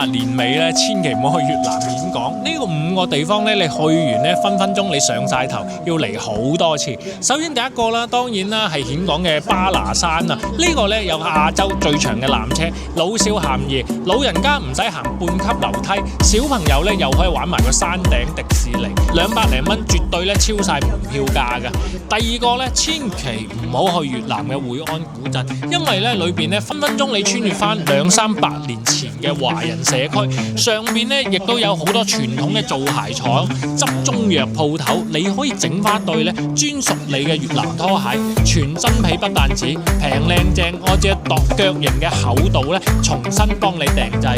年尾咧，千祈唔好去越南演講。呢個5個地方咧，你去完咧，分分鐘你上晒頭，要嚟好多次。首先第一個啦，當然啦係峴港嘅巴拿山啊。呢個咧有亞洲最長嘅纜車，老少咸宜，老人家唔使行半級樓梯，小朋友咧又可以玩埋個山頂迪士尼，200零蚊絕對咧超晒門票價㗎。第二個咧，千祈唔好去越南嘅會安古鎮，因為咧裏邊咧分分鐘你穿越翻200-300年前嘅華人社區，上邊咧亦都有好多傳統嘅造鞋廠、執中藥鋪頭，你可以整翻對咧專屬你嘅越南拖鞋，全真皮不但止，平靚正，按照度腳型嘅厚度咧，重新幫你訂製。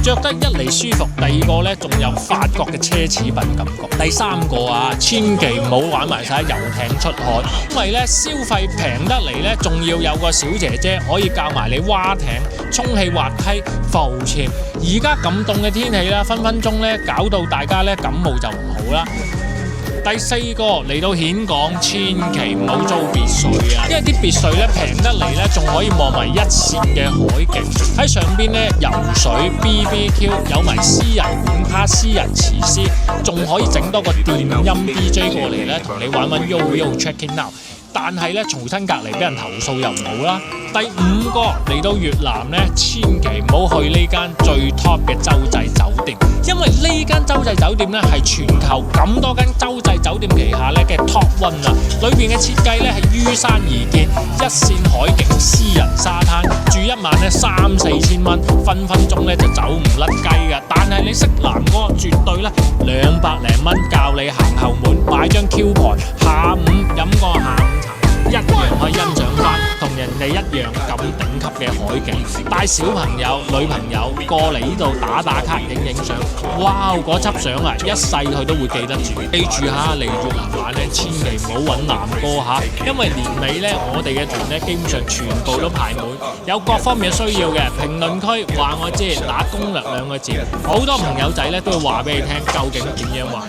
着得一嚟舒服，第二個咧仲有法國嘅奢侈品感覺。第三個啊，千祈唔好玩埋晒遊艇出海，因為咧消費平得嚟咧，仲要有個小姐姐可以教埋你划艇、充氣滑梯、浮潛。而家咁凍嘅天氣啦，分分鐘咧搞到大家咧感冒就唔好啦。第四個嚟到峴港，千祈唔好租別墅啊，因為啲別墅咧平得嚟咧，仲可以望埋一線嘅海景，喺上邊咧游水、BBQ， 有埋私人管卡、私人廚師，仲可以整多個電音 DJ 過嚟咧，同你玩 Yo Yo Check It Now。但係咧，嘈親隔離俾人投訴又唔好啦。第五個嚟到越南咧，千祈唔好去呢間最 top 嘅洲際酒店，因為呢間洲際酒店咧係全球咁多間洲際酒店旗下咧嘅 top one 啊！裏邊嘅設計咧係依山而建，一線海景、私人沙灘，住一晚咧3-4千蚊，分分鐘咧就走唔甩雞㗎。但係你識南哥，絕對咧200零蚊教你行後門，買張 Q 牌，下午飲個下午茶。一樣可以欣賞翻同人哋一樣咁頂級嘅海景，帶小朋友、女朋友過嚟呢度打卡、影相，哇！嗰輯相啊，一世佢都會記得住。記住下嚟越南玩咧，千祈唔好揾南哥嚇，因為年尾咧我哋嘅團咧基本上全部都排滿，有各方面嘅需要嘅。評論區話我知，打攻略2個字，好多朋友仔咧都會話俾你聽究竟點樣玩。